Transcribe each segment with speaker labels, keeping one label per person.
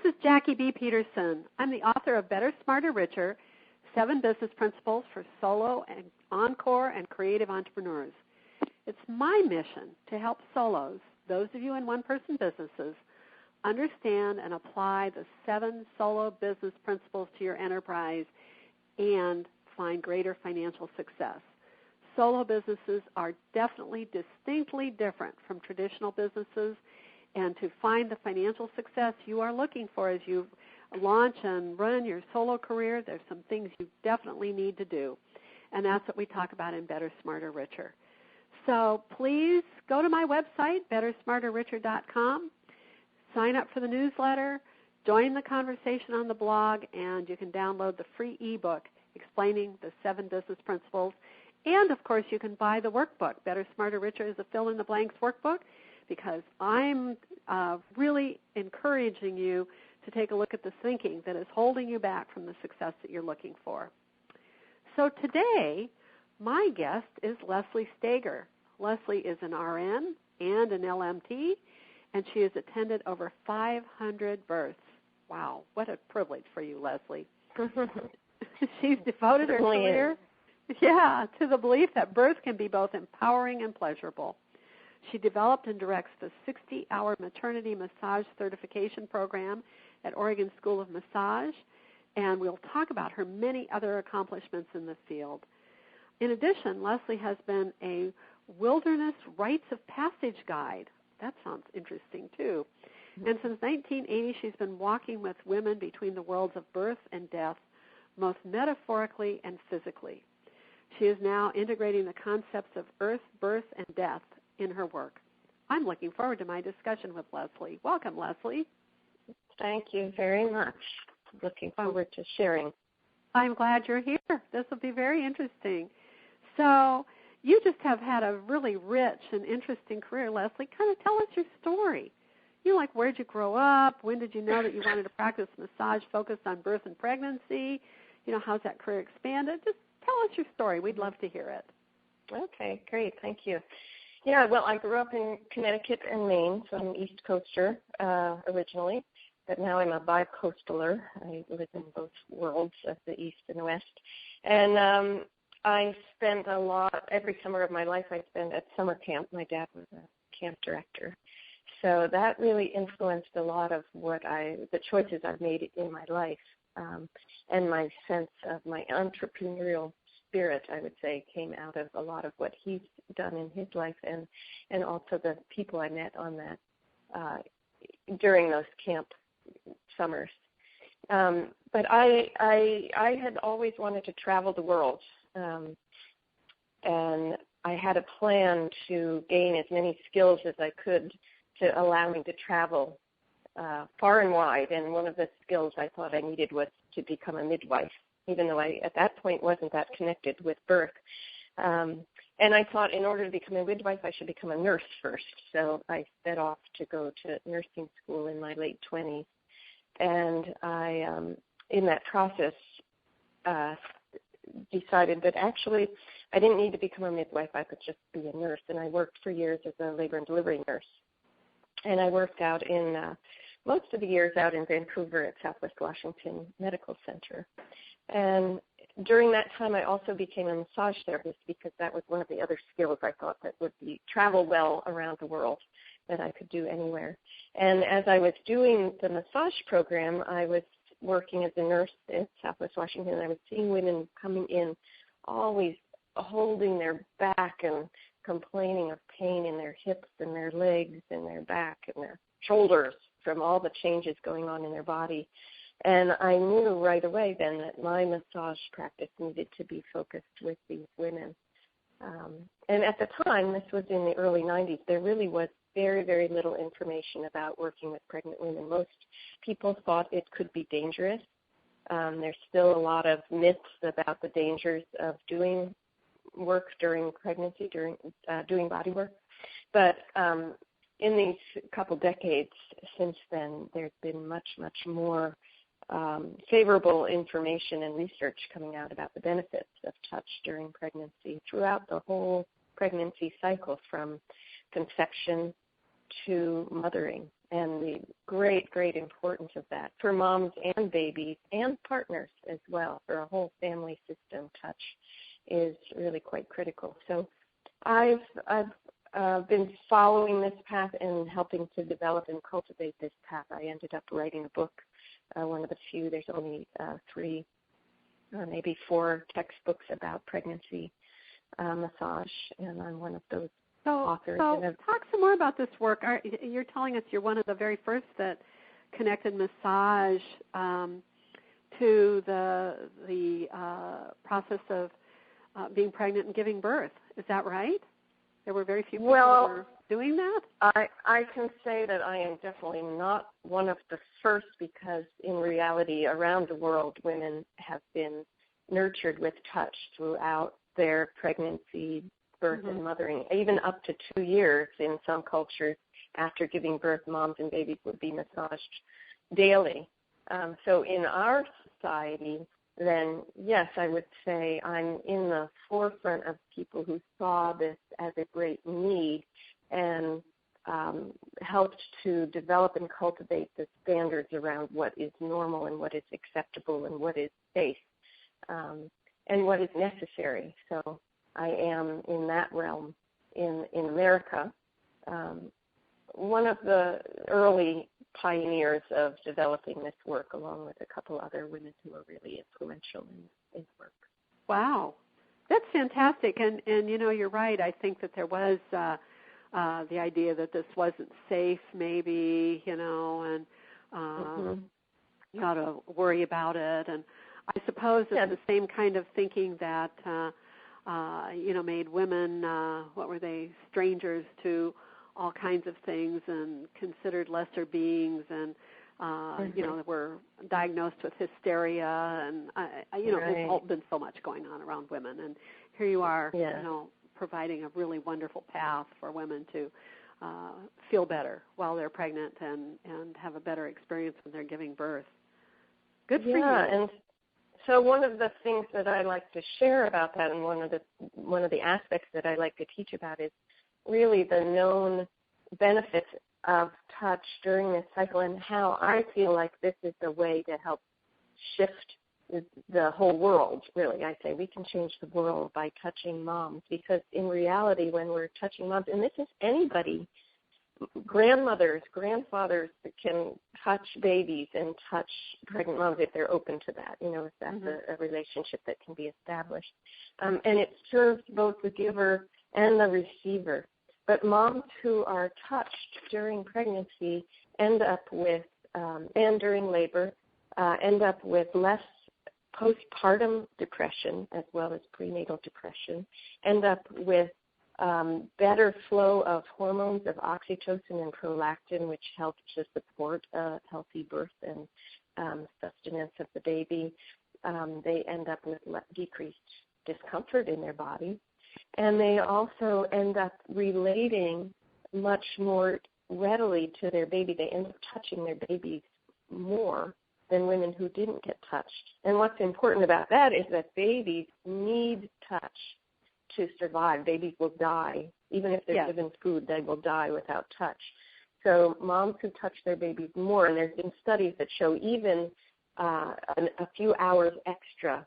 Speaker 1: This is Jackie B. Peterson. I'm the author of Better, Smarter, Richer, 7 Business Principles for Solo and Encore and Creative Entrepreneurs. It's my mission to help solos, those of you in one-person businesses, understand and apply the 7 solo business principles to your enterprise and find greater financial success. Solo businesses are definitely distinctly different from traditional businesses, and to find the financial success you are looking for as you launch and run your solo career, there's some things you definitely need to do, and that's what we talk about in Better, Smarter, Richer. So please go to my website, bettersmarterricher.com, sign up for the newsletter, join the conversation on the blog, and you can download the free ebook explaining the 7 business principles. And, of course, you can buy the workbook. Better, Smarter, Richer is a fill-in-the-blanks workbook, because I'm really encouraging you to take a look at the thinking that is holding you back from the success that you're looking for. So today, my guest is Leslie Stager. Leslie is an RN and an LMT, and she has attended over 500 births. Wow, what a privilege for you, Leslie. She's devoted her career to the belief that birth can be both empowering and pleasurable. She developed and directs the 60-hour maternity massage certification program at Oregon School of Massage, and we'll talk about her many other accomplishments in the field. In addition, Leslie has been a wilderness rites of passage guide. That sounds interesting, too. And since 1980, she's been walking with women between the worlds of birth and death, both metaphorically and physically. She is now integrating the concepts of earth, birth, and death in her work. I'm looking forward to my discussion with Leslie. Welcome, Leslie.
Speaker 2: Thank you very much. Looking forward to sharing.
Speaker 1: I'm glad you're here. This will be very interesting. So you just have had a really rich and interesting career, Leslie. Kind of tell us your story. Where'd you grow up? When did you know that you wanted to practice massage focused on birth and pregnancy? How's that career expanded? Just tell us your story. We'd love to hear it.
Speaker 2: Okay, great. Thank you. Yeah, well, I grew up in Connecticut and Maine, so I'm an East Coaster originally, but now I'm a bi-coastaler. I live in both worlds of the East and the West. And I spent every summer of my life I spent at summer camp. My dad was a camp director. So that really influenced a lot of the choices I've made in my life, and my sense of my entrepreneurial spirit, I would say, came out of a lot of what he's done in his life, and also the people I met on that during those camp summers. But I had always wanted to travel the world, and I had a plan to gain as many skills as I could to allow me to travel far and wide. And one of the skills I thought I needed was to become a midwife, even though I, at that point, wasn't that connected with birth. And I thought in order to become a midwife, I should become a nurse first. So I set off to go to nursing school in my late 20s. And I, in that process, decided that actually I didn't need to become a midwife. I could just be a nurse. And I worked for years as a labor and delivery nurse. And I worked out in most of the years out in Vancouver at Southwest Washington Medical Center. And during that time, I also became a massage therapist because that was one of the other skills I thought that would travel well around the world that I could do anywhere. And as I was doing the massage program, I was working as a nurse at Southwest Washington, and I was seeing women coming in always holding their back and complaining of pain in their hips and their legs and their back and their shoulders from all the changes going on in their body. And I knew right away then that my massage practice needed to be focused with these women. And at the time, this was in the early 90s, there really was very, very little information about working with pregnant women. Most people thought it could be dangerous. There's still a lot of myths about the dangers of doing work during pregnancy, doing body work. But in these couple decades since then, there's been much, much more favorable information and research coming out about the benefits of touch during pregnancy throughout the whole pregnancy cycle, from conception to mothering. and the great, great importance of that for moms and babies and partners as well. For a whole family system, touch is really quite critical. So I've been following this path and helping to develop and cultivate this path. I ended up writing a book, one of the few. There's only 3 or maybe 4 textbooks about pregnancy massage, and I'm one of those authors.
Speaker 1: So talk some more about this work. You're telling us you're one of the very first that connected massage to the process of being pregnant and giving birth. Is that right? There were very few people who were doing that?
Speaker 2: I can say that I am definitely not one of the first, because in reality around the world women have been nurtured with touch throughout their pregnancy, birth, and mothering. Even up to 2 years in some cultures after giving birth, moms and babies would be massaged daily. So in our society, then yes, I would say I'm in the forefront of people who saw this as a great need and helped to develop and cultivate the standards around what is normal and what is acceptable and what is safe and what is necessary. So I am in that realm in America, one of the early pioneers of developing this work, along with a couple other women who are really influential in work.
Speaker 1: Wow, that's fantastic. And you're right. I think that there was the idea that this wasn't safe, maybe, and you ought to worry about it. And I suppose it's the same kind of thinking that made women, what were they, strangers to all kinds of things and considered lesser beings, and were diagnosed with hysteria, and there's all been so much going on around women, and here you are, providing a really wonderful path for women to feel better while they're pregnant and have a better experience when they're giving birth. Good for you.
Speaker 2: And so one of the things that I like to share about that, and one of the aspects that I like to teach about, is really the known benefits of touch during this cycle, and how I feel like this is the way to help shift the whole world, really. I say we can change the world by touching moms, because in reality when we're touching moms, and this is anybody, grandmothers, grandfathers can touch babies and touch pregnant moms if they're open to that, if that's a relationship that can be established. And it serves both the giver and the receiver. But moms who are touched during pregnancy end up with, and during labor, end up with less postpartum depression as well as prenatal depression, end up with better flow of hormones of oxytocin and prolactin, which help to support a healthy birth and sustenance of the baby. They end up with decreased discomfort in their body. And they also end up relating much more readily to their baby. They end up touching their babies more than women who didn't get touched. And what's important about that is that babies need touch to survive. Babies will die. Even if they're given food, they will die without touch. So moms who touch their babies more, and there's been studies that show even a few hours extra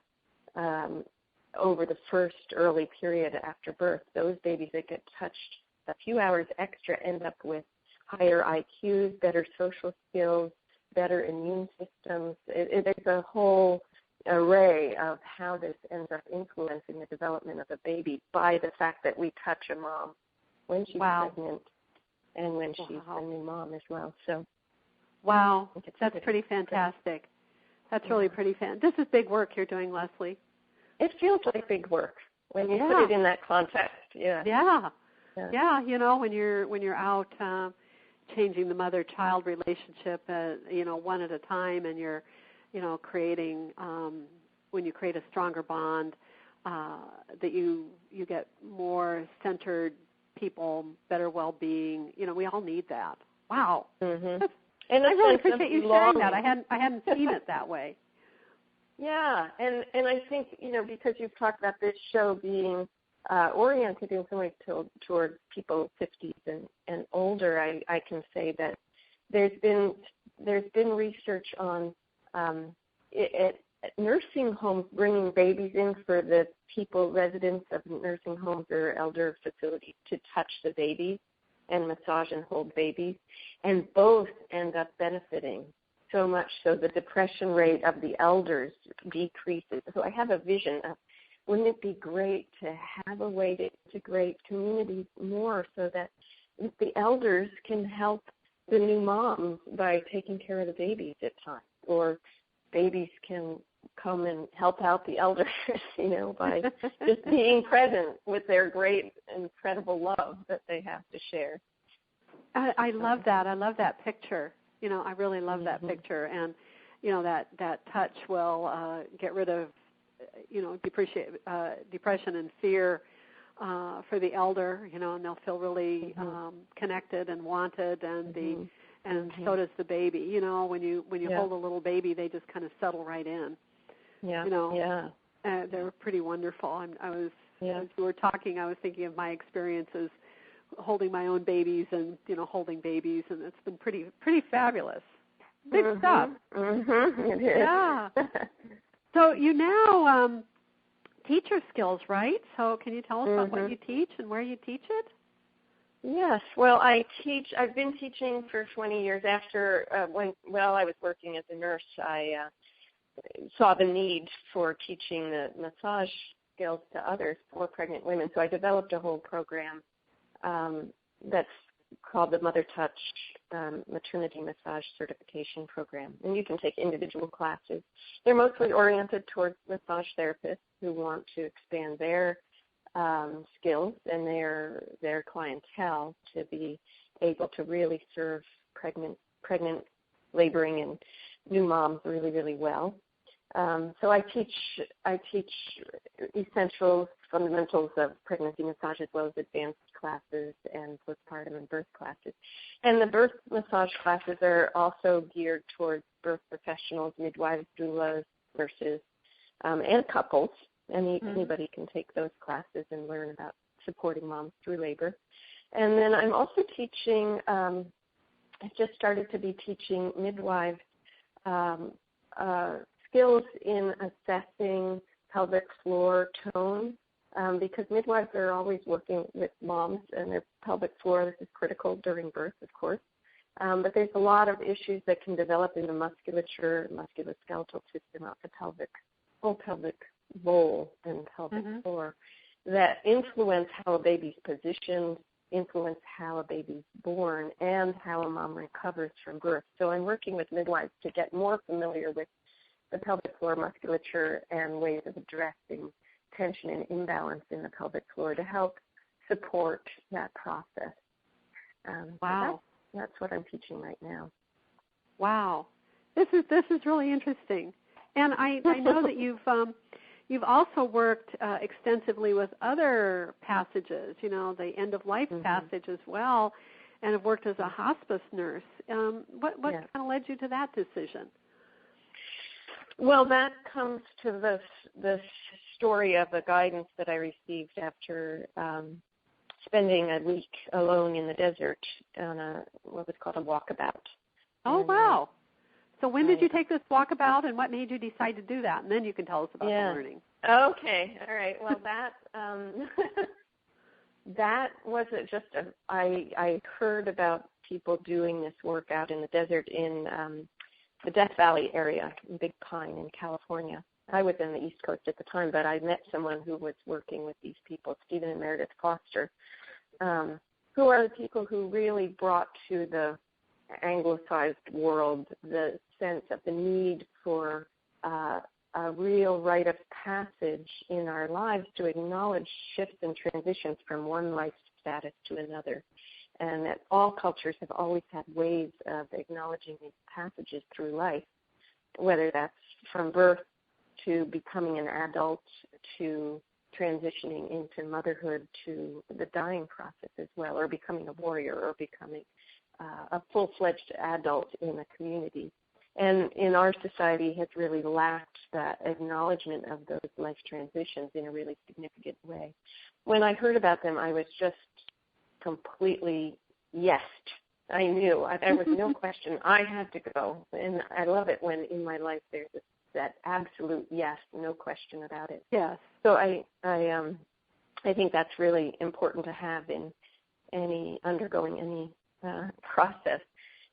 Speaker 2: over the first early period after birth, those babies that get touched a few hours extra end up with higher IQs, better social skills, better immune systems. There's a whole array of how this ends up influencing the development of a baby by the fact that we touch a mom when she's pregnant and when she's a new mom as well. So,
Speaker 1: that's pretty fantastic. That's really pretty fantastic. This is big work you're doing, Leslie.
Speaker 2: It feels like big work when you put it in that context.
Speaker 1: Yeah. When you're out changing the mother-child relationship, one at a time, and you're, creating when you create a stronger bond, that you get more centered people, better well-being. We all need that. Wow.
Speaker 2: Mm-hmm.
Speaker 1: And I really appreciate you sharing that. I hadn't seen it that way.
Speaker 2: Yeah, and I think, because you've talked about this show being oriented in some ways toward people 50s and older, I can say that there's been research on nursing homes bringing babies in for the residents of nursing homes or elder facilities to touch the babies and massage and hold babies, and both end up benefiting so much so the depression rate of the elders decreases. So I have a vision of, wouldn't it be great to have a way to integrate communities more so that the elders can help the new moms by taking care of the babies at times, or babies can come and help out the elders, by just being present with their great, incredible love that they have to share.
Speaker 1: I love that. I love that picture. I really love that picture. And, that touch will get rid of, depression and fear for the elder, and they'll feel really connected and wanted, and so does the baby. When you hold a little baby, they just kind of settle right in.
Speaker 2: Yeah.
Speaker 1: They're pretty wonderful. As you were talking, I was thinking of my experiences holding my own babies and holding babies, and it's been pretty fabulous. Big stuff.
Speaker 2: It is.
Speaker 1: Yeah. So you now teach your skills, right? So can you tell us about what you teach and where you teach it?
Speaker 2: Yes. Well, I've been teaching for 20 years. After while I was working as a nurse, I saw the need for teaching the massage skills to others for pregnant women. So I developed a whole program that's called the Mother Touch Maternity Massage Certification Program. And you can take individual classes. They're mostly oriented towards massage therapists who want to expand their skills and their clientele to be able to really serve pregnant, laboring, and new moms really, really well. So I teach essentials, fundamentals of pregnancy massage, as well as advanced classes and postpartum and birth classes. And the birth massage classes are also geared towards birth professionals, midwives, doulas, nurses, and couples. Anybody can take those classes and learn about supporting moms through labor. And then I'm also teaching, I've just started to be teaching midwives skills in assessing pelvic floor tone, because midwives are always working with moms and their pelvic floor. This is critical during birth, of course. But there's a lot of issues that can develop in the musculature, musculoskeletal system out the whole pelvic bowl and pelvic floor that influence how a baby's positioned, influence how a baby's born, and how a mom recovers from birth. So I'm working with midwives to get more familiar with the pelvic floor musculature and ways of addressing tension and imbalance in the pelvic floor to help support that process.
Speaker 1: Wow.
Speaker 2: So that's what I'm teaching right now.
Speaker 1: Wow. This is really interesting. And I know that you've also worked extensively with other passages, the end-of-life passage as well, and have worked as a hospice nurse. What kind of led you to that decision?
Speaker 2: Well, that comes to the story of a guidance that I received after spending a week alone in the desert on what was called a walkabout.
Speaker 1: Oh, wow. So when did you take this walkabout, and what made you decide to do that? And then you can tell us about the learning.
Speaker 2: Okay. All right. Well, that wasn't just I heard about people doing this work out in the desert in the Death Valley area, in Big Pine in California. I was in the East Coast at the time, but I met someone who was working with these people, Stephen and Meredith Foster, who are the people who really brought to the anglicized world the sense of the need for a real rite of passage in our lives to acknowledge shifts and transitions from one life status to another, and that all cultures have always had ways of acknowledging these passages through life, whether that's from birth to becoming an adult to transitioning into motherhood to the dying process as well, or becoming a warrior, or becoming a full-fledged adult in a community. And in our society has really lacked that acknowledgement of those life transitions in a really significant way. When I heard about them, I was just completely yesed I knew. There was no question. I had to go. And I love it when in my life there's that absolute yes, no question about it.
Speaker 1: Yes.
Speaker 2: So I think that's really important to have in undergoing any process.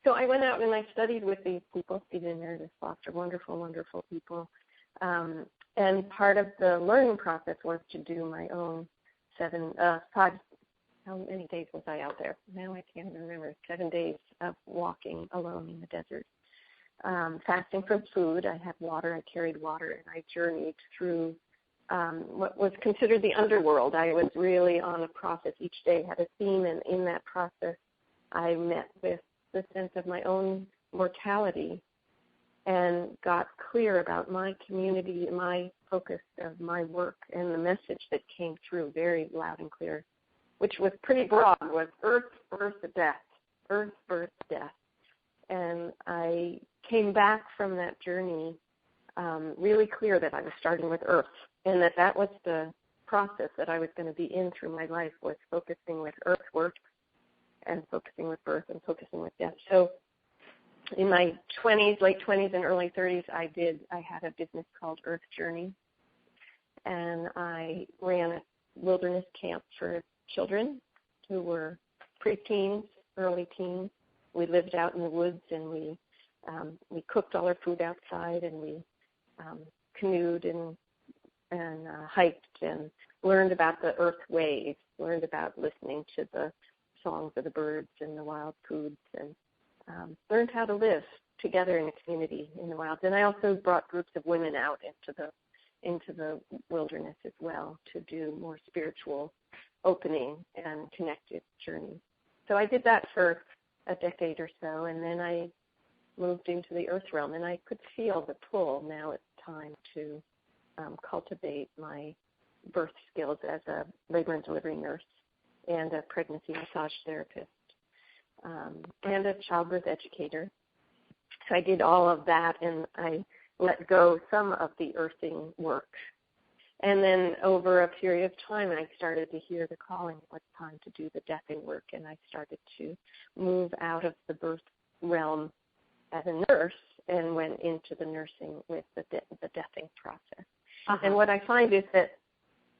Speaker 2: So I went out and I studied with these people, Stephen and Meredith Foster, wonderful, wonderful people. And part of the learning process was to do my own 5. How many days was I out there? Now I can't remember. 7 days of walking alone in the desert. Fasting from food. I had water. I carried water, and I journeyed through what was considered the underworld. I was really on a process. Each day had a theme, and in that process, I met with the sense of my own mortality and got clear about my community, my focus of my work, and the message that came through very loud and clear, which was pretty broad, was earth, birth, death, earth, birth, death. And I came back from that journey really clear that I was starting with earth, and that was the process that I was going to be in through my life, was focusing with earth work and focusing with birth and focusing with death. So in my 20s, late 20s and early 30s, I had a business called Earth Journey, and I ran a wilderness camp for children who were preteens, early teens. We lived out in the woods, and we cooked all our food outside, and we canoed and hiked and learned about the earth waves, learned about listening to the songs of the birds and the wild foods, and learned how to live together in a community in the wilds. And I also brought groups of women out into the wilderness as well to do more spiritual opening and connected journeys. So I did that for a decade or so, and then I moved into the earth realm, and I could feel the pull. Now it's time to cultivate my birth skills as a labor and delivery nurse and a pregnancy massage therapist and a childbirth educator. So I did all of that, and I let go some of the earthing work. And then over a period of time, I started to hear the calling. It was time to do the deathing work, and I started to move out of the birth realm as a nurse and went into the nursing with the deathing process. Uh-huh. And what I find is that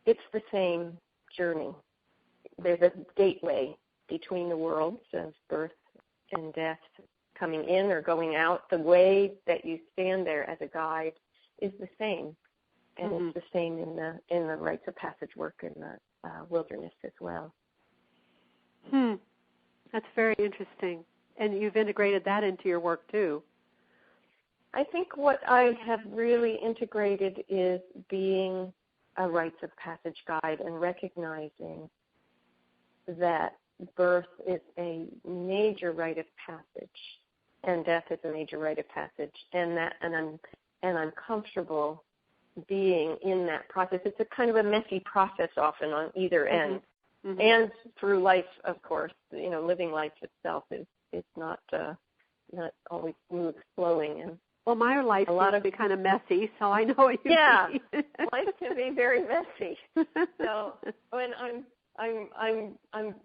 Speaker 2: it's the same journey. There's a gateway between the worlds of birth and death, coming in or going out. The way that you stand there as a guide is the same. And it's the same in the rites of passage work in the wilderness as well.
Speaker 1: That's very interesting. And you've integrated that into your work too.
Speaker 2: I think what I have really integrated is being a rites of passage guide and recognizing that birth is a major rite of passage and death is a major rite of passage, and I'm comfortable being in that process. It's a kind of a messy process often on either end. And through life, of course, living life itself is not always smooth flowing. And
Speaker 1: well, my life seems to be kind of messy, so I know what you mean.
Speaker 2: Life can be very messy. So when I'm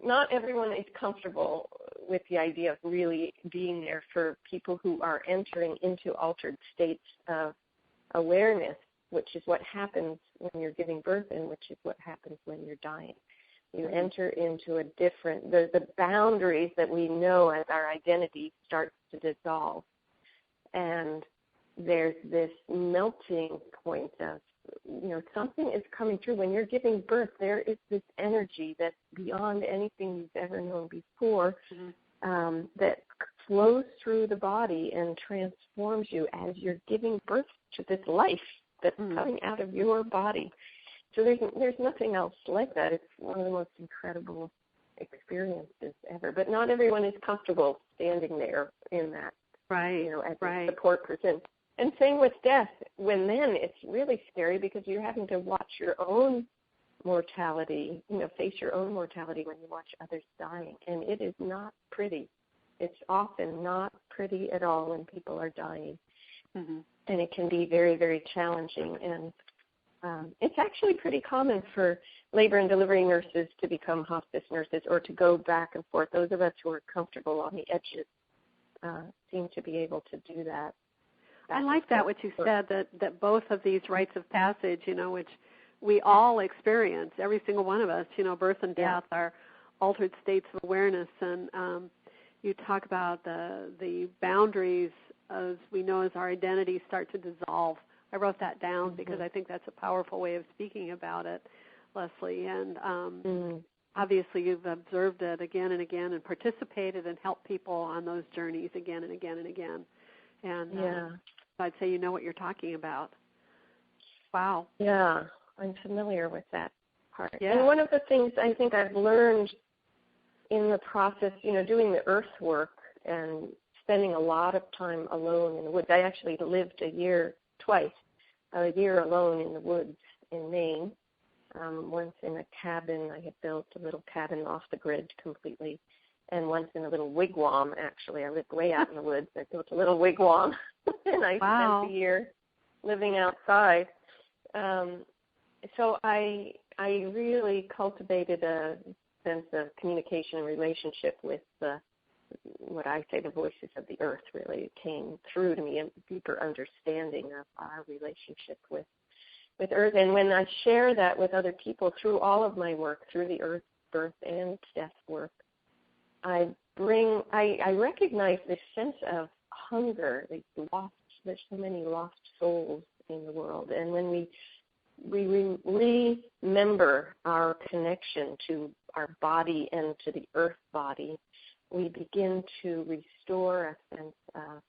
Speaker 2: not everyone is comfortable with the idea of really being there for people who are entering into altered states of awareness, which is what happens when you're giving birth and which is what happens when you're dying. You enter into a different, the boundaries that we know as our identity starts to dissolve. And there's this melting point of, something is coming through. When you're giving birth, there is this energy that's beyond anything you've ever known before that flows through the body and transforms you as you're giving birth to this life that's coming out of your body. So there's nothing else like that. It's one of the most incredible experiences ever. But not everyone is comfortable standing there in that, as a support person. And same with death. Then it's really scary because you're having to watch your own mortality, face your own mortality when you watch others dying. And it is not pretty. It's often not pretty at all when people are dying. And it can be very, very challenging. And it's actually pretty common for labor and delivery nurses to become hospice nurses or to go back and forth. Those of us who are comfortable on the edges seem to be able to do that.
Speaker 1: I like that, what you said, that both of these rites of passage, which we all experience, every single one of us, birth and death are altered states of awareness. And you talk about the boundaries, as we know, as our identities start to dissolve. I wrote that down because I think that's a powerful way of speaking about it, Leslie. And obviously you've observed it again and again and participated and helped people on those journeys again and again and again. And I'd say you know what you're talking about. Wow.
Speaker 2: Yeah, I'm familiar with that part.
Speaker 1: Yeah.
Speaker 2: And one of the things I think I've learned in the process, doing the earth work and spending a lot of time alone in the woods. I actually lived a year alone in the woods in Maine. Once in a cabin. I had built a little cabin off the grid completely. And once in a little wigwam, actually. I lived way out in the woods. I built a little wigwam, and I spent the year living outside. So I really cultivated a sense of communication and relationship with what I say the voices of the earth. Really came through to me, a deeper understanding of our relationship with earth. And when I share that with other people through all of my work, through the earth, birth, and death work, I recognize this sense of hunger. There's so many lost souls in the world. And when we remember our connection to our body and to the earth body, we begin to restore a sense of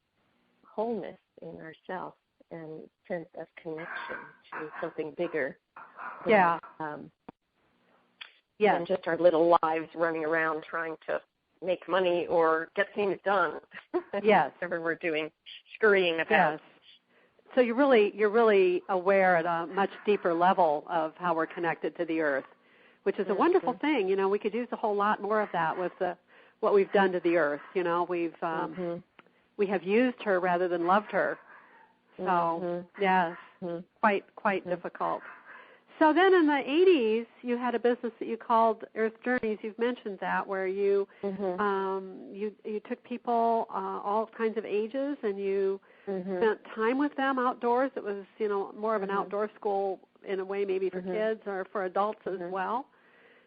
Speaker 2: wholeness in ourselves and sense of connection to something bigger.
Speaker 1: Yeah.
Speaker 2: Than just our little lives running around trying to make money or get things done.
Speaker 1: Yes.
Speaker 2: Whatever we're doing, scurrying about.
Speaker 1: Yes. So you're really aware at a much deeper level of how we're connected to the earth, which is a wonderful thing. We could use a whole lot more of that with what we've done to the earth. We have used her rather than loved her. So yes, quite difficult. So then in the 80s, you had a business that you called Earth Journeys. You've mentioned that, where you you took people all kinds of ages, and you spent time with them outdoors. It was more of an outdoor school in a way, maybe for kids or for adults as well.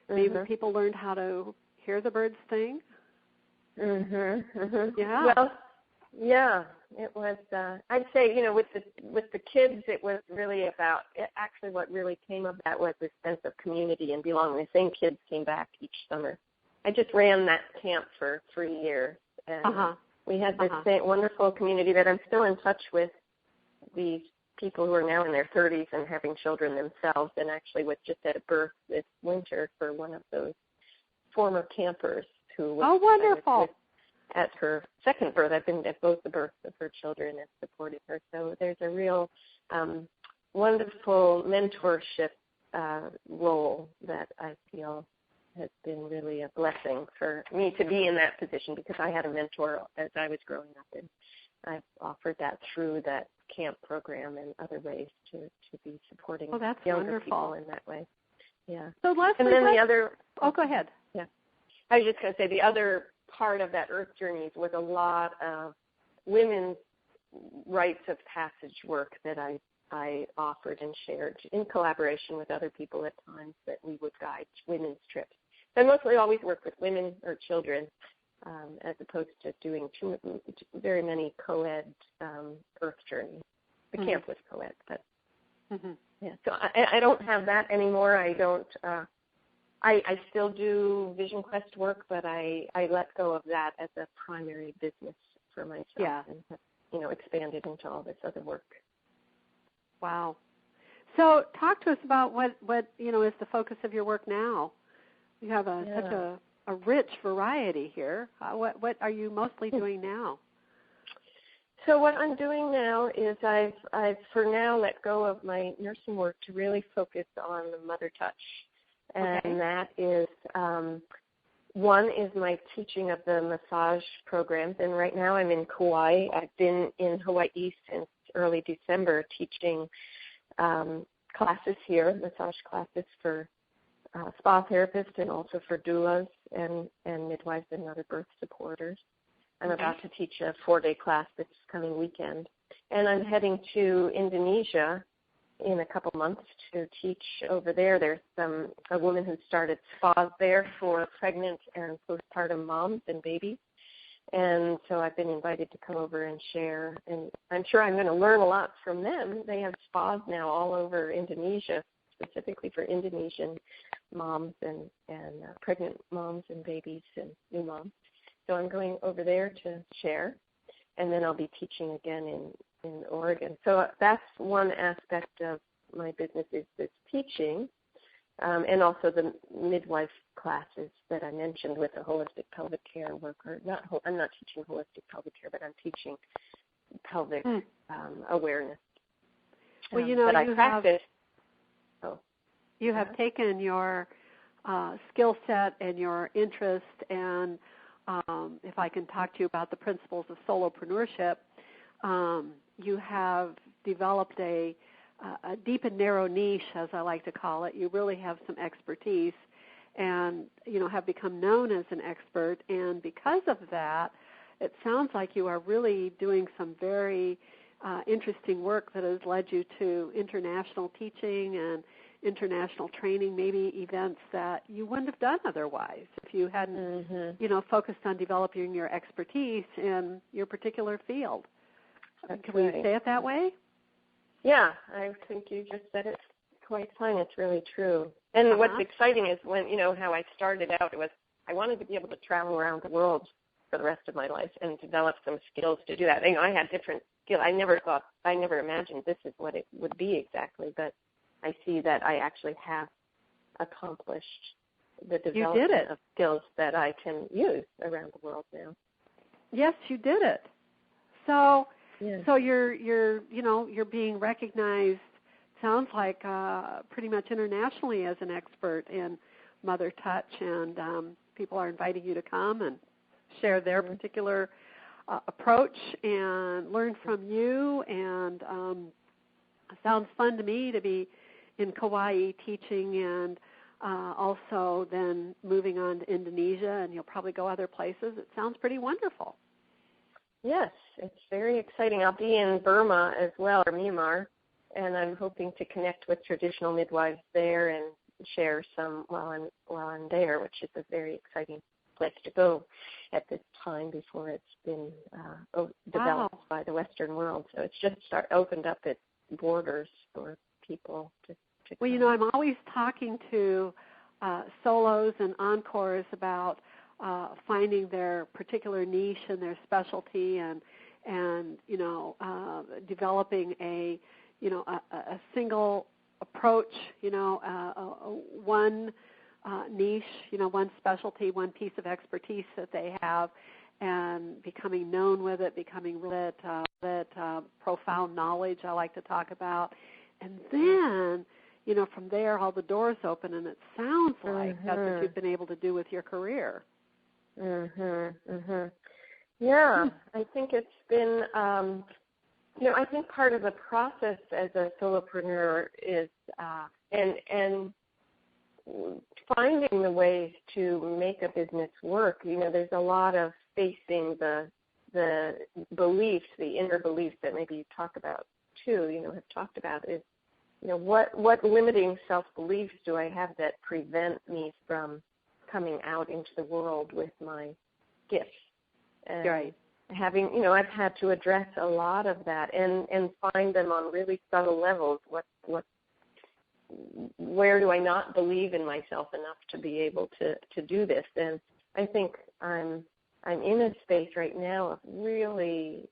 Speaker 1: Maybe people learned how to hear the birds sing. Yeah.
Speaker 2: Well, yeah. It was. I'd say, with the kids, it was really about. Actually, what really came of that was this sense of community and belonging. The same kids came back each summer. I just ran that camp for 3 years, and we had this wonderful community that I'm still in touch with. These people who are now in their 30s and having children themselves, and actually was just at a birth this winter for one of those former campers who was
Speaker 1: wonderful.
Speaker 2: At her second birth. I've been at both the births of her children and supporting her. So there's a real wonderful mentorship role that I feel has been really a blessing for me to be in that position, because I had a mentor as I was growing up, and I've offered that through that camp program and other ways to be supporting younger people in that way. Yeah.
Speaker 1: So Leslie,
Speaker 2: and then the other.
Speaker 1: Oh, go ahead.
Speaker 2: Yeah. I was just going to say the other part of that Earth Journeys was a lot of women's rites of passage work that I offered and shared in collaboration with other people at times, that we would guide women's trips. I mostly always work with women or children, as opposed to doing very many co-ed Earth Journeys. The camp was co-ed, but yeah. So I don't have that anymore. I don't. I still do Vision Quest work, but I let go of that as a primary business for myself, and have, expanded into all this other work.
Speaker 1: Wow. So talk to us about what is the focus of your work now. You have such a rich variety here. What are you mostly doing now?
Speaker 2: So what I'm doing now is I've for now let go of my nursing work to really focus on the mother touch. And that is, one is my teaching of the massage programs. And right now I'm in Kauai. I've been in Hawaii since early December teaching classes here, massage classes for spa therapists and also for doulas and midwives and other birth supporters. I'm about to teach a 4-day class this coming weekend. And I'm heading to Indonesia in a couple months to teach over there. There's a woman who started spas there for pregnant and postpartum moms and babies. And so I've been invited to come over and share. And I'm sure I'm going to learn a lot from them. They have spas now all over Indonesia, specifically for Indonesian moms and pregnant moms and babies and new moms. So I'm going over there to share, and then I'll be teaching again in Oregon. So that's one aspect of my business is this teaching, and also the midwife classes that I mentioned with the holistic pelvic care worker. I'm not teaching holistic pelvic care, but I'm teaching pelvic awareness.
Speaker 1: Well, you have taken your skill set and your interest, and if I can talk to you about the principles of solopreneurship, you have developed a deep and narrow niche, as I like to call it. You really have some expertise and, have become known as an expert. And because of that, it sounds like you are really doing some very interesting work that has led you to international teaching and international training, maybe events that you wouldn't have done otherwise if you hadn't, focused on developing your expertise in your particular field. Can we say it that way?
Speaker 2: Yeah, I think you just said it quite fine. It's really true. And what's exciting is when, how I started out, it was I wanted to be able to travel around the world for the rest of my life and develop some skills to do that. I had different skills. I never imagined this is what it would be exactly, but I see that I actually have accomplished the development of skills that I can use around the world now.
Speaker 1: Yes, you did it. So you're being recognized. Sounds like pretty much internationally as an expert in mother touch, and people are inviting you to come and share their particular approach and learn from you. And it sounds fun to me to be in Kauai teaching and also then moving on to Indonesia, and you'll probably go other places. It sounds pretty wonderful.
Speaker 2: Yes, it's very exciting. I'll be in Burma as well, or Myanmar, and I'm hoping to connect with traditional midwives there and share some while I'm there, which is a very exciting place to go at this time before it's been developed by the Western world. So it's just opened up its borders for people to
Speaker 1: Well, I'm always talking to solos and encores about finding their particular niche and their specialty, and developing a single approach, one niche, one specialty, one piece of expertise that they have, and becoming known with it, becoming profound knowledge I like to talk about, and then from there all the doors open, and it sounds like that's what you've been able to do with your career.
Speaker 2: Yeah, I think it's been, I think part of the process as a solopreneur is, and finding the ways to make a business work. There's a lot of facing the beliefs, the inner beliefs that maybe you talk about too, have talked about is, what limiting self-beliefs do I have that prevent me from coming out into the world with my gifts? And
Speaker 1: right.
Speaker 2: Having, I've had to address a lot of that and find them on really subtle levels. Where do I not believe in myself enough to be able to do this? And I think I'm in a space right now of really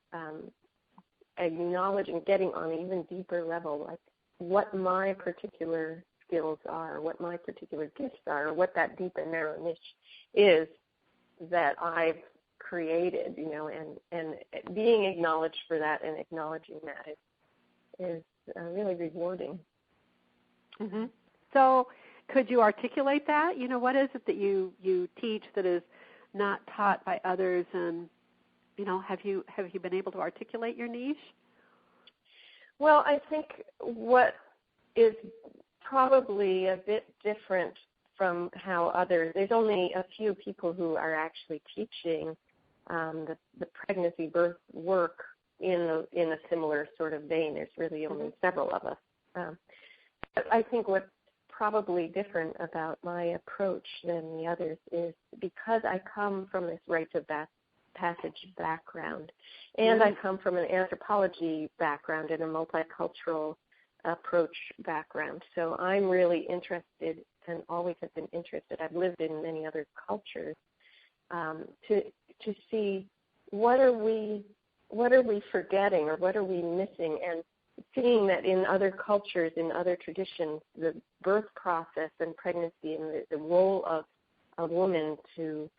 Speaker 2: acknowledging, getting on an even deeper level, like what my particular skills are, what my particular gifts are, what that deep and narrow niche is that I've created, and being acknowledged for that and acknowledging that is really rewarding.
Speaker 1: Mm-hmm. So could you articulate that? What is it that you teach that is not taught by others, and have you been able to articulate your niche?
Speaker 2: Well, I think what is probably a bit different from how others. There's only a few people who are actually teaching the pregnancy birth work in a similar sort of vein. There's really only several of us. But I think what's probably different about my approach than the others is because I come from this rites of passage background, and I come from an anthropology background and a multicultural approach background. So I'm really interested and always have been interested. I've lived in many other cultures to see what are we forgetting or what are we missing, and seeing that in other cultures, in other traditions, the birth process and pregnancy and the role of a woman to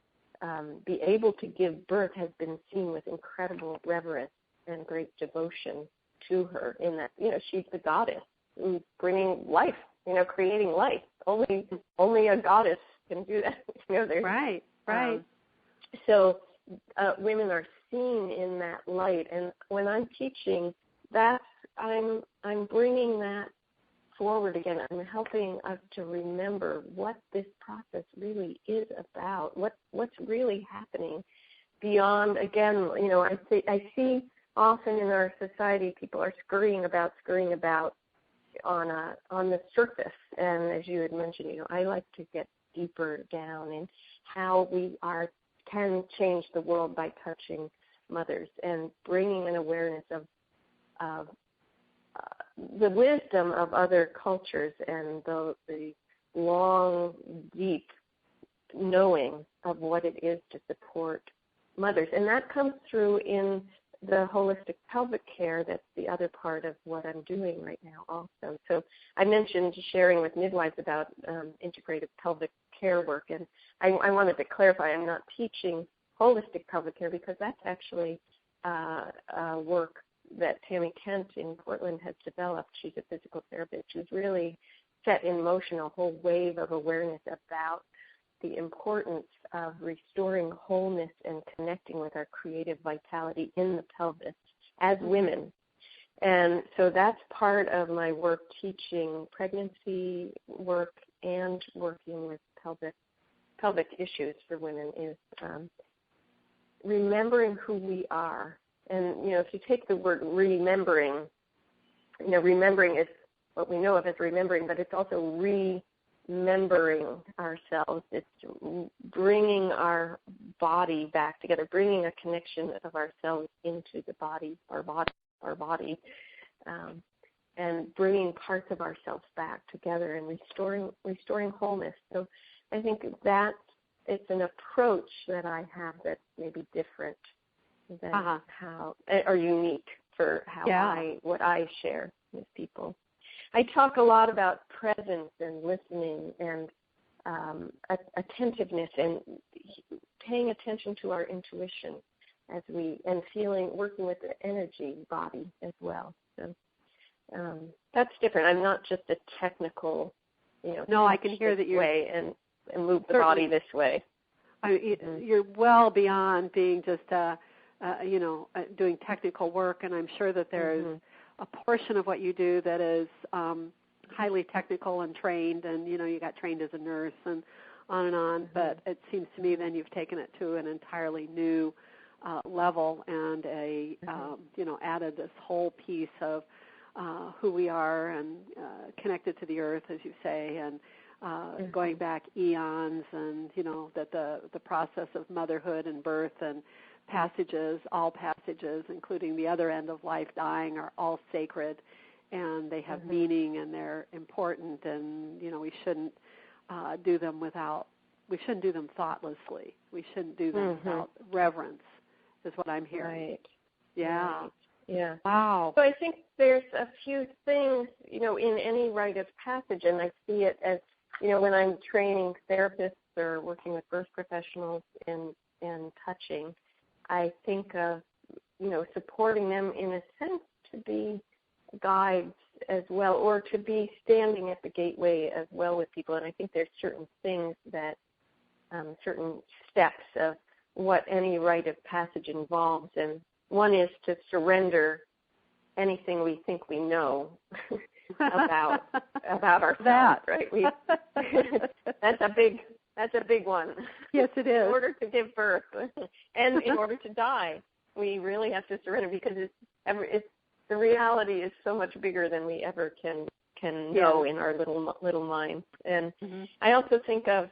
Speaker 2: be able to give birth has been seen with incredible reverence and great devotion to her, in that, she's the goddess who's bringing life, creating life. Only a goddess can do that.
Speaker 1: Right.
Speaker 2: So women are seen in that light, and when I'm teaching, I'm bringing that forward again. I'm helping us to remember what this process really is about, what's really happening beyond. Again, I see often in our society people are scurrying about on the surface, and as you had mentioned, I like to get deeper down in how we can change the world by touching mothers and bringing an awareness of the wisdom of other cultures and the long, deep knowing of what it is to support mothers. And that comes through in the holistic pelvic care. That's the other part of what I'm doing right now also. So I mentioned sharing with midwives about integrative pelvic care work, and I wanted to clarify I'm not teaching holistic pelvic care, because that's actually work that Tammy Kent in Portland has developed. She's a physical therapist who's really set in motion a whole wave of awareness about the importance of restoring wholeness and connecting with our creative vitality in the pelvis as women. And so that's part of my work, teaching pregnancy work and working with pelvic issues for women, is remembering who we are. And, if you take the word remembering, remembering is what we know of as remembering, but it's also remembering ourselves. It's bringing our body back together, bringing a connection of ourselves into the body, our body, and bringing parts of ourselves back together and restoring wholeness. So I think that it's an approach that I have that's maybe different than how, or unique for what I share with people. I talk a lot about presence and listening and attentiveness and paying attention to our intuition and working with the energy body as well. So that's different. I'm not just a technical,
Speaker 1: No, I can hear that you're
Speaker 2: way and move the body this way.
Speaker 1: You're well beyond being just doing technical work, and I'm sure that there's a portion of what you do that is highly technical and trained, and you got trained as a nurse and on, but it seems to me then you've taken it to an entirely new level and added this whole piece of who we are and connected to the earth, as you say, and going back eons, and that the process of motherhood and birth and all passages, including the other end of life, dying, are all sacred, and they have meaning, and they're important, and we shouldn't do them thoughtlessly. We shouldn't do them without reverence, is what I'm hearing.
Speaker 2: Right.
Speaker 1: Yeah.
Speaker 2: Right. Yeah.
Speaker 1: Wow.
Speaker 2: So I think there's a few things, in any rite of passage, and I see it as, when I'm training therapists or working with birth professionals and touching, I think of, supporting them in a sense to be guides as well, or to be standing at the gateway as well with people. And I think there's certain things that, certain steps of what any rite of passage involves. And one is to surrender anything we think we know about ourselves, right? That's a big one.
Speaker 1: Yes, it is.
Speaker 2: In order to give birth and in order to die, we really have to surrender, because the reality is so much bigger than we ever can know in our little minds. And I also think of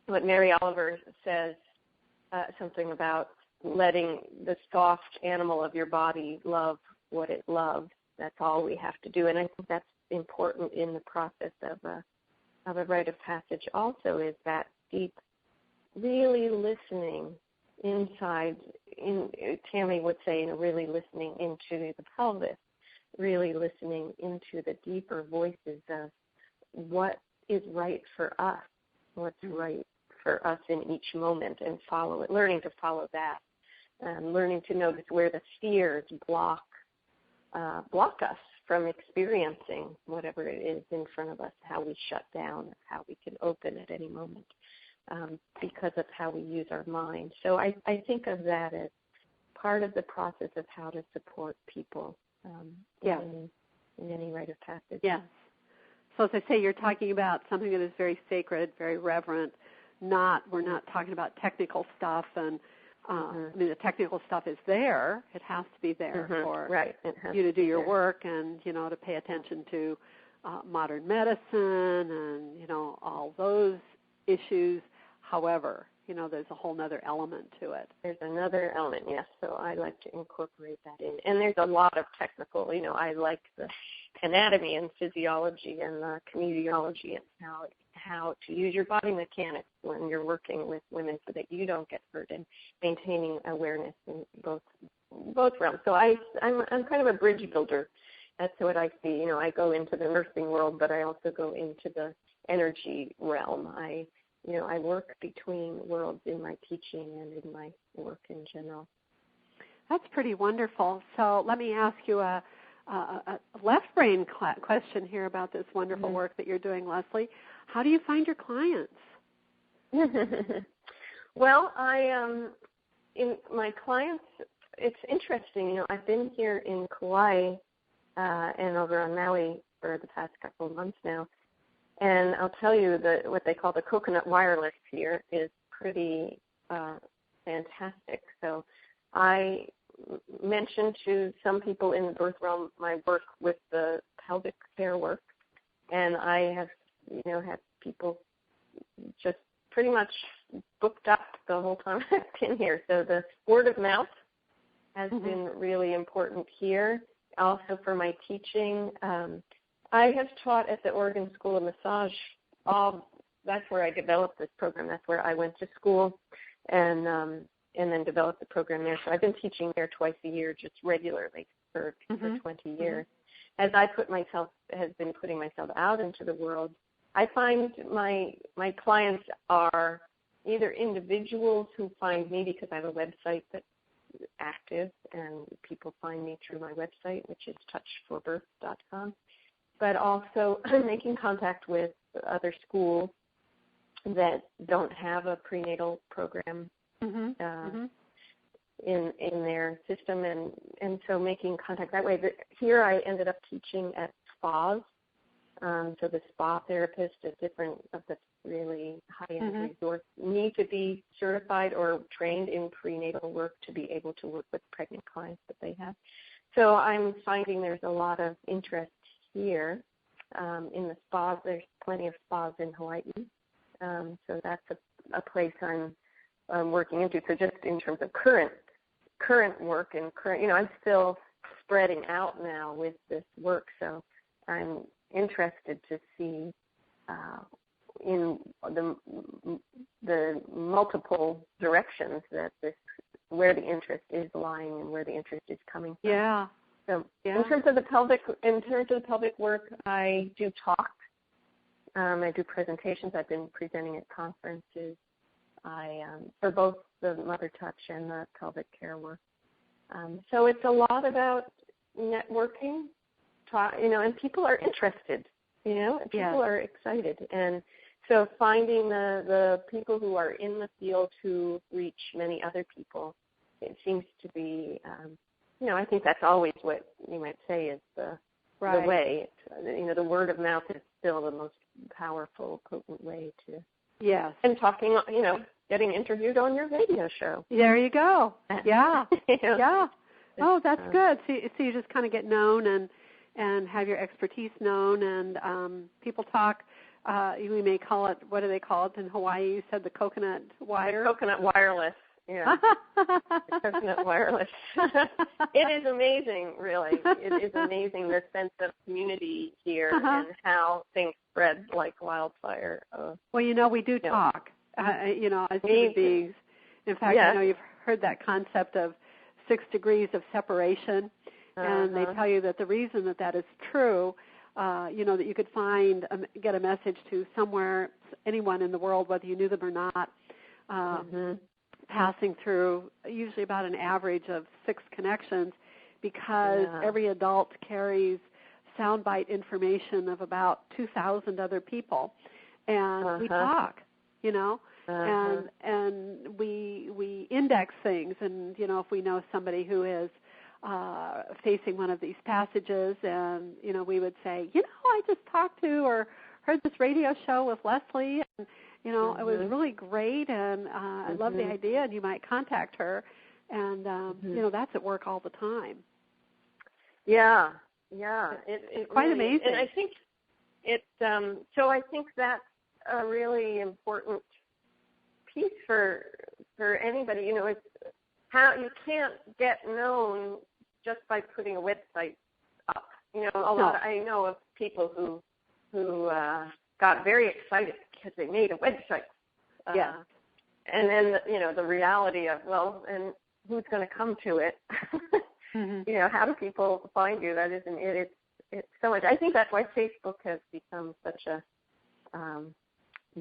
Speaker 2: what Mary Oliver says, something about letting the soft animal of your body love what it loves. That's all we have to do. And I think that's important in the process of a rite of passage also, is that deep, really listening inside. Tammy would say, really listening into the pelvis, really listening into the deeper voices of what is right for us, what's right for us in each moment, and follow it, learning to follow that, learning to notice where the fears block us from experiencing whatever it is in front of us, how we shut down, how we can open at any moment, because of how we use our mind. So I think of that as part of the process of how to support people in any rite of passage.
Speaker 1: Yes. So as I say, you're talking about something that is very sacred, very reverent. We're not talking about technical stuff, and I mean, the technical stuff is there. It has to be there for you to do your work, and to pay attention to modern medicine and all those issues. However, there's a whole other element to it.
Speaker 2: There's another element, yes. So I like to incorporate that in. And there's a lot of technical, I like the anatomy and physiology and the kinesiology and how to use your body mechanics when you're working with women so that you don't get hurt, and maintaining awareness in both realms. So I'm kind of a bridge builder. That's what I see. I go into the nursing world, but I also go into the energy realm. I work between worlds in my teaching and in my work in general.
Speaker 1: That's pretty wonderful. So let me ask you a left brain question here about this wonderful work that you're doing, Leslie. How do you find your clients?
Speaker 2: Well, in my clients, it's interesting. I've been here in Kauai and over on Maui for the past couple of months now. And I'll tell you that what they call the coconut wireless here is pretty fantastic. So I mentioned to some people in the birth realm my work with the pelvic care work, and I have, had people just pretty much booked up the whole time I've been here. So the word of mouth has been really important here. Also for my teaching, I have taught at the Oregon School of Massage. That's where I developed this program. That's where I went to school and then developed the program there. So I've been teaching there twice a year, just regularly for 20 years. As I have been putting myself out into the world, I find my clients are either individuals who find me because I have a website that's active, and people find me through my website, which is touchforbirth.com. But also making contact with other schools that don't have a prenatal program in their system, and so making contact that way. But here I ended up teaching at spas. So the spa therapist at different of the really high-end resorts need to be certified or trained in prenatal work to be able to work with pregnant clients that they have. So I'm finding there's a lot of interest here in the spas. There's plenty of spas in Hawaii. So that's a place I'm working into. So just in terms of current work and current, I'm still spreading out now with this work. So I'm interested to see in the multiple directions that where the interest is lying and where the interest is coming from.
Speaker 1: Yeah.
Speaker 2: So in terms of the pelvic work, I do talk. I do presentations. I've been presenting at conferences. For both the mother touch and the pelvic care work. So it's a lot about networking, and people are interested. People are excited, and so finding the people who are in the field who reach many other people, it seems to be. I think that's always what you might say is the
Speaker 1: right.
Speaker 2: the way. The word of mouth is still the most powerful, potent way to.
Speaker 1: Yes.
Speaker 2: And talking, getting interviewed on your radio show.
Speaker 1: There you go. Yeah. Yeah. Oh, that's good. So you just kind of get known and have your expertise known, and people talk. We may call it, what do they call it in Hawaii? You said the coconut wire?
Speaker 2: The coconut wireless, yeah. The coconut wireless. It is amazing, really. It is amazing, the sense of community here and how things spread like wildfire.
Speaker 1: Well, we do talk, as human beings. In fact, you've heard that concept of 6 degrees of separation, and they tell you that the reason that is true, that you could get a message to anyone in the world, whether you knew them or not, passing through usually about an average of 6 connections, because every adult carries soundbite information of about 2,000 other people, and we talk, and we index things, and if we know somebody who is facing one of these passages, and we would say, I just talked to or heard this radio show with Leslie, and it was really great, and I love the idea, and you might contact her, and that's at work all the time.
Speaker 2: Yeah, it's
Speaker 1: quite
Speaker 2: really,
Speaker 1: amazing.
Speaker 2: and I think it's so I think that's a really important piece for anybody. It's how you can't get known just by putting a website up. I know of people who got very excited because they made a website. And then the reality of, and who's going to come to it? How do people find you? That isn't it. It's so much. I think that's why Facebook has become such a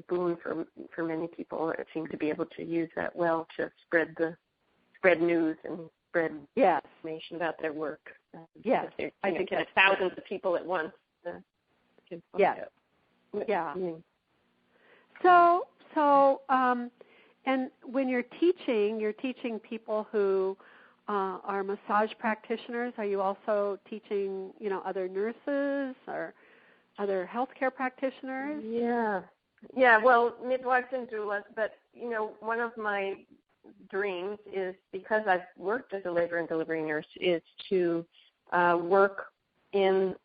Speaker 2: boon for many people that seem to be able to use that well to spread news and spread information about their work.
Speaker 1: Yes, I think
Speaker 2: get thousands of people at once.
Speaker 1: So, and when you're teaching people who are massage practitioners. Are you also teaching, other nurses or other healthcare practitioners?
Speaker 2: Yeah. Well, midwives and doulas, but one of my dreams is, because I've worked as a labor and delivery nurse, is to work in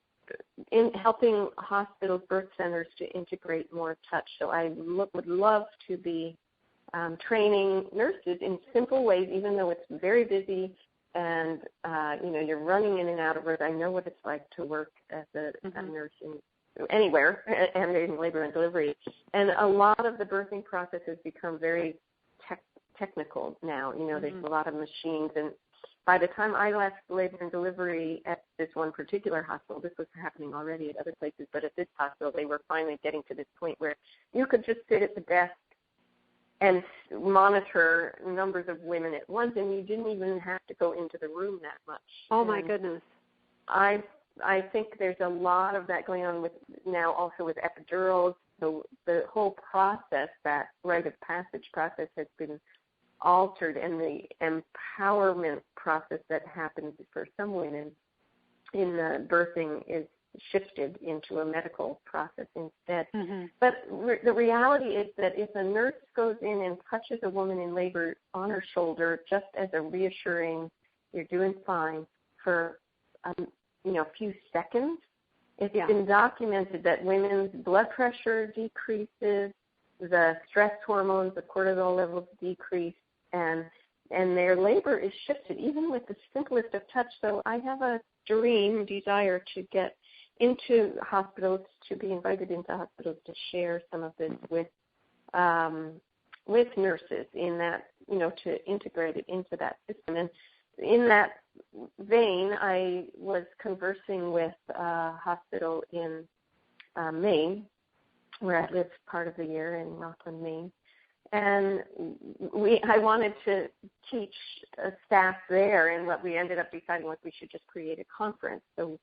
Speaker 2: helping hospitals, birth centers to integrate more touch. So I would love to be training nurses in simple ways, even though it's very busy and you're running in and out of work. I know what it's like to work as a nurse anywhere and in labor and delivery. And a lot of the birthing process has become very technical now. There's a lot of machines, and by the time I left labor and delivery at this one particular hospital, this was happening already at other places, but at this hospital they were finally getting to this point where you could just sit at the desk and monitor numbers of women at once, and you didn't even have to go into the room that much.
Speaker 1: Oh, my goodness.
Speaker 2: I think there's a lot of that going on with now, also with epidurals. So the whole process, that rite of passage process, has been altered, and the empowerment process that happens for some women in birthing is shifted into a medical process instead. But the reality is that if a nurse goes in and touches a woman in labor on her shoulder just as a reassuring, you're doing fine, for a few seconds, it's been documented that women's blood pressure decreases, the stress hormones, the cortisol levels decrease, and their labor is shifted, even with the simplest of touch. So I have a desire to get into hospitals, to be invited into hospitals to share some of this with nurses, in that, to integrate it into that system. And in that vein, I was conversing with a hospital in Maine, where I live part of the year, in Rockland, Maine. And I wanted to teach staff there, and what we ended up deciding was we should just create a conference. So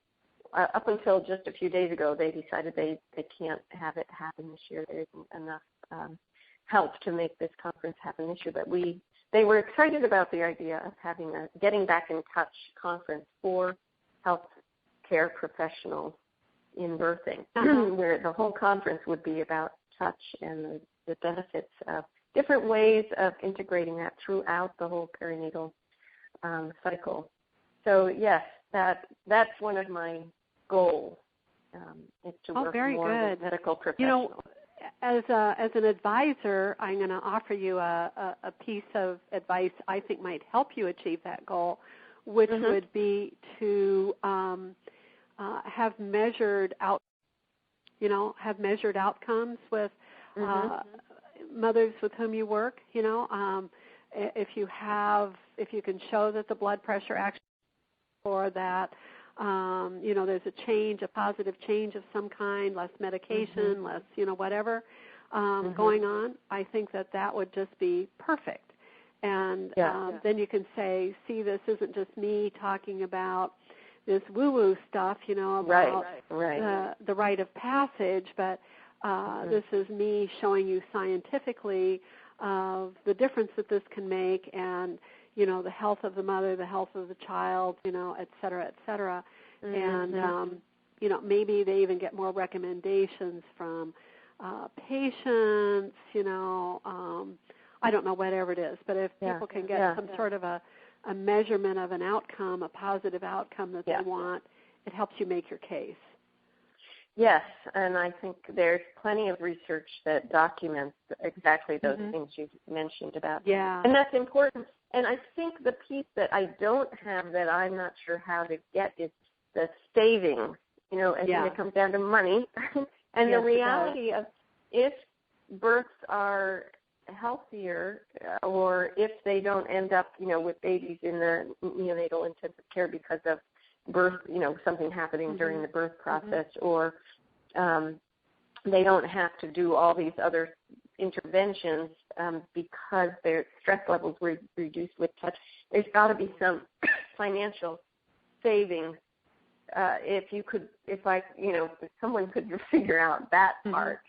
Speaker 2: up until just a few days ago, they decided they can't have it happen this year. There isn't enough help to make this conference happen this year. But they were excited about the idea of having a Getting Back in Touch conference for health care professionals in birthing, where the whole conference would be about touch and the benefits of different ways of integrating that throughout the whole perinatal cycle. So yes, that's one of my goals, is to work more with medical professionals.
Speaker 1: As an advisor, I'm going to offer you a piece of advice I think might help you achieve that goal, which would be to have measured outcomes with mothers with whom you work. If you can show that the blood pressure actually, or that there's a positive change of some kind, less medication, less whatever going on, I think that would just be perfect. And then you can say, see, this isn't just me talking about this woo-woo stuff, about the rite of passage, but this is me showing you scientifically of the difference that this can make, and the health of the mother, the health of the child, et cetera, et cetera. And maybe they even get more recommendations from patients, I don't know, whatever it is. But if people can get some sort of a measurement of an outcome, a positive outcome that they want, it helps you make your case.
Speaker 2: Yes, and I think there's plenty of research that documents exactly those things you mentioned about.
Speaker 1: Yeah.
Speaker 2: And that's important. And I think the piece that I don't have that I'm not sure how to get is the savings. And it comes down to money. And the reality of if births are healthier, or if they don't end up, with babies in the neonatal intensive care because of birth, something happening during the birth process, or they don't have to do all these other interventions because their stress levels were reduced with touch. There's got to be some financial savings. If someone could figure out that part,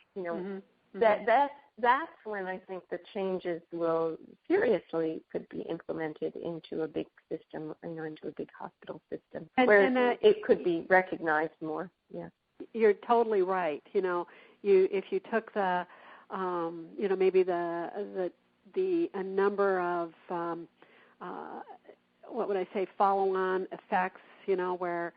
Speaker 2: that's when I think the changes will seriously could be implemented into a big system, into a big hospital system, where it could be recognized more. Yeah,
Speaker 1: you're totally right. If you took the, maybe a number of what would I say, follow-on effects, where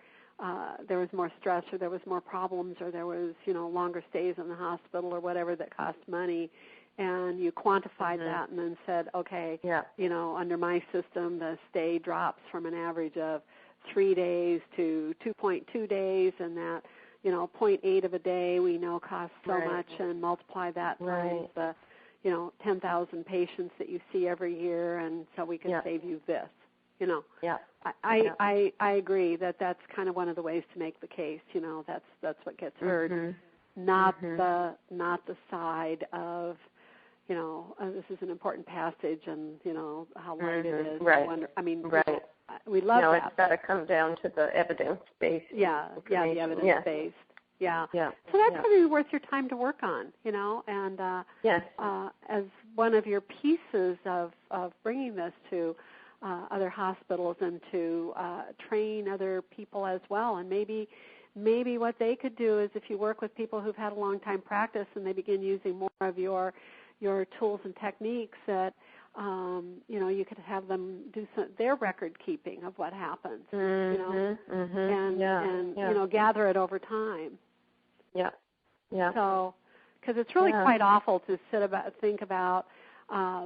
Speaker 1: there was more stress, or there was more problems, or there was, longer stays in the hospital, or whatever that cost money, and you quantified that and then said, okay, under my system, the stay drops from an average of 3 days to 2.2 days, and that, 0.8 of a day we know costs so much, and multiply that times the, 10,000 patients that you see every year, and so we can save you this. I agree that that's kind of one of the ways to make the case. That's what gets heard, not the side of, this is an important passage, and how light it is.
Speaker 2: Right.
Speaker 1: We love that.
Speaker 2: It's got to come down to the evidence-based.
Speaker 1: The evidence-based. Yeah. So that's probably worth your time to work on. And as one of your pieces of bringing this to other hospitals, and to train other people as well. And maybe what they could do is, if you work with people who've had a long time practice and they begin using more of your tools and techniques, that you could have them do their record keeping of what happens, and gather it over time.
Speaker 2: Yeah.
Speaker 1: So, because it's really quite awful to think about.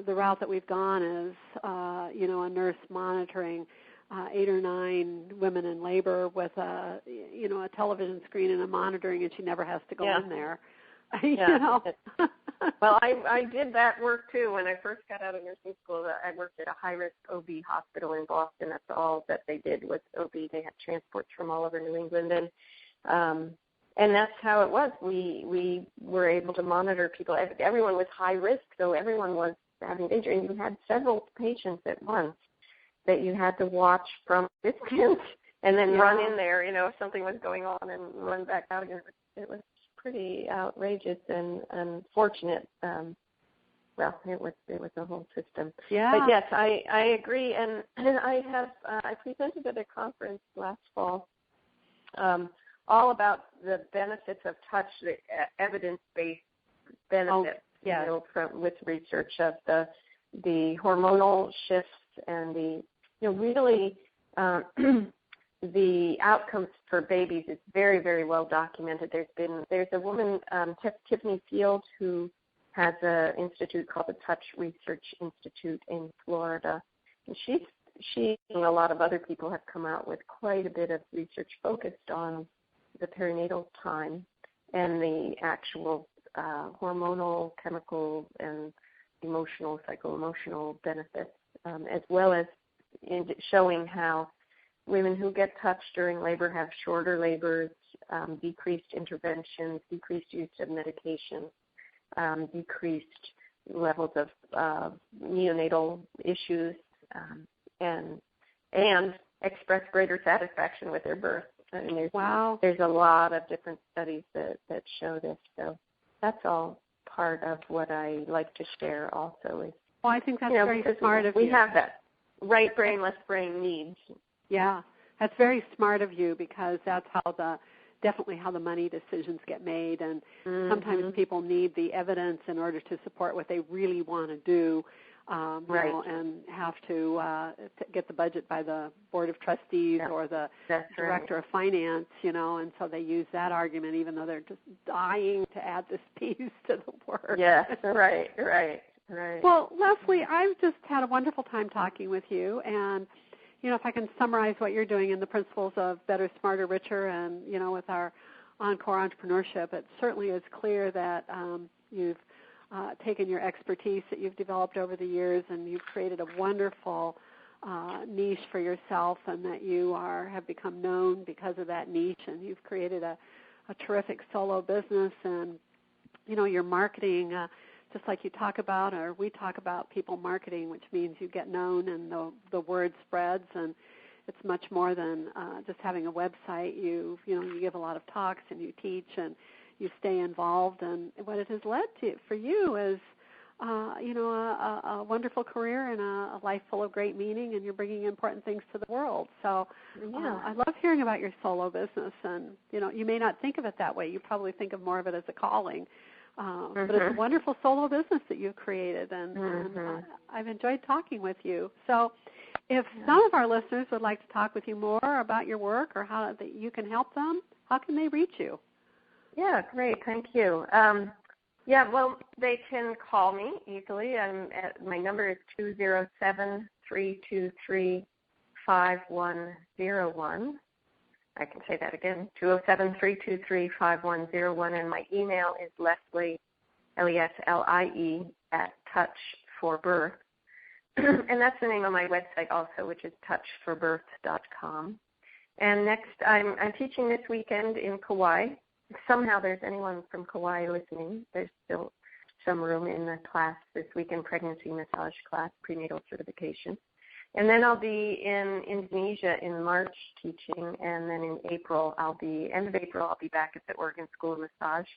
Speaker 1: The route that we've gone is, a nurse monitoring 8 or 9 women in labor with a television screen and a monitoring, and she never has to go in there.
Speaker 2: Well, I did that work too when I first got out of nursing school. I worked at a high-risk OB hospital in Boston. That's all that they did was OB. They had transports from all over New England, and that's how it was. We were able to monitor people. Everyone was high risk, so everyone was having danger. And you had several patients at once that you had to watch from distance and then run in there, if something was going on, and run back out again. It was pretty outrageous and unfortunate. It was the whole system.
Speaker 1: Yeah.
Speaker 2: But yes, I agree. And I presented at a conference last fall all about the benefits of touch, the evidence-based benefits, with research of the hormonal shifts and the really the outcomes for babies is very, very well documented. There's a woman, Tiffany Field, who has an institute called the Touch Research Institute in Florida, and she and a lot of other people have come out with quite a bit of research focused on the perinatal time and the actual hormonal, chemical, and emotional, psycho-emotional benefits, as well as in showing how women who get touched during labor have shorter labors, decreased interventions, decreased use of medication, decreased levels of neonatal issues, and express greater satisfaction with their birth. And there's a lot of different studies that show this. So that's all part of what I like to share also.
Speaker 1: I think that's very smart of you.
Speaker 2: We have that right brain, left brain needs.
Speaker 1: Yeah, that's very smart of you, because that's definitely how the money decisions get made, and sometimes people need the evidence in order to support what they really want to do, and have to get the budget by the board of trustees or the director of finance, and so they use that argument even though they're just dying to add this piece to the work.
Speaker 2: Yes, right.
Speaker 1: Well, Leslie, I've just had a wonderful time talking with you, and if I can summarize what you're doing in the principles of Better, Smarter, Richer, and, with our Encore entrepreneurship, it certainly is clear that you've taken your expertise that you've developed over the years, and you've created a wonderful niche for yourself, and that you have become known because of that niche, and you've created a terrific solo business, and, your marketing, just like you talk about, or we talk about people marketing, which means you get known and the word spreads, and it's much more than just having a website. You give a lot of talks, and you teach, and you stay involved, and what it has led to for you is, a wonderful career and a life full of great meaning, and you're bringing important things to the world. So I love hearing about your solo business, and, you may not think of it that way. You probably think of more of it as a calling. But it's a wonderful solo business that you've created, and I've enjoyed talking with you. So if some of our listeners would like to talk with you more about your work or how that you can help them, how can they reach you?
Speaker 2: Yeah, great. Thank you. Well, they can call me easily. My number is 207-323-5101. I can say that again, 207-323-5101, and my email is Leslie, Leslie, @touchforbirth. And that's the name of my website also, which is touchforbirth.com. And next, I'm teaching this weekend in Kauai. If somehow there's anyone from Kauai listening, there's still some room in the class this weekend, pregnancy massage class, prenatal certification. And then I'll be in Indonesia in March teaching, and then in April, end of April, I'll be back at the Oregon School of Massage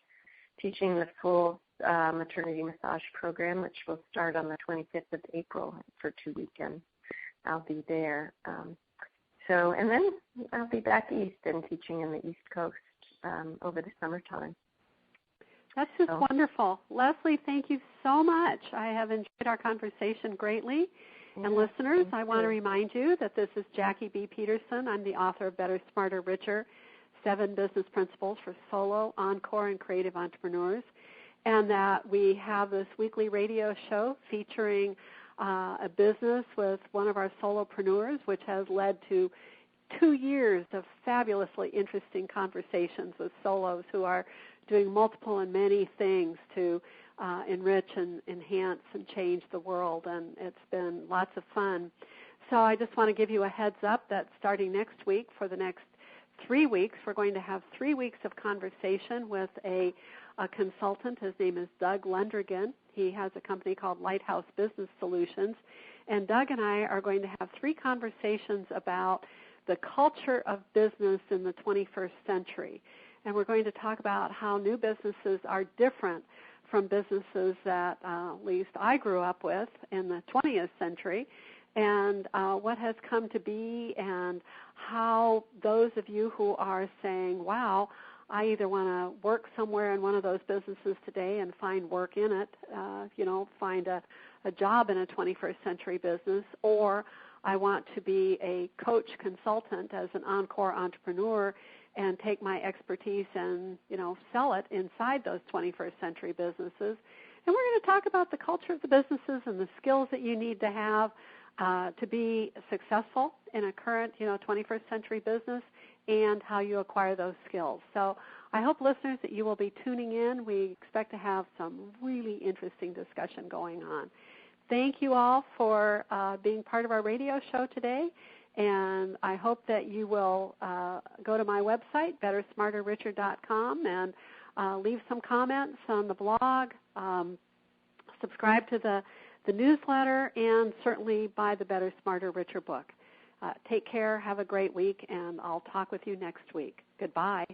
Speaker 2: teaching the full maternity massage program, which will start on the 25th of April for 2 weekends. I'll be there. And then I'll be back east and teaching in the East Coast over the summertime.
Speaker 1: That's just wonderful. Leslie, thank you so much. I have enjoyed our conversation greatly. And listeners, I want to remind you that this is Jackie B. Peterson. I'm the author of Better, Smarter, Richer, 7 Business Principles for Solo, Encore, and Creative Entrepreneurs, and that we have this weekly radio show featuring a business with one of our solopreneurs, which has led to 2 years of fabulously interesting conversations with solos who are doing multiple and many things to enrich and enhance and change the world, and it's been lots of fun. So I just want to give you a heads up that starting next week, for the next 3 weeks, we're going to have 3 weeks of conversation with a consultant. His name is Doug Lundrigan. He has a company called Lighthouse Business Solutions, and Doug and I are going to have 3 conversations about the culture of business in the 21st century, and we're going to talk about how new businesses are different from businesses that at least I grew up with in the 20th century, and what has come to be, and how those of you who are saying, wow, I either want to work somewhere in one of those businesses today and find work in it, find a job in a 21st century business, or I want to be a coach consultant as an Encore entrepreneur and take my expertise and, sell it inside those 21st century businesses. And we're going to talk about the culture of the businesses and the skills that you need to have to be successful in a current, 21st century business, and how you acquire those skills. So I hope, listeners, that you will be tuning in. We expect to have some really interesting discussion going on. Thank you all for being part of our radio show today, and I hope that you will go to my website, bettersmarterricher.com, and leave some comments on the blog, subscribe to the newsletter, and certainly buy the Better, Smarter, Richer book. Take care, have a great week, and I'll talk with you next week. Goodbye.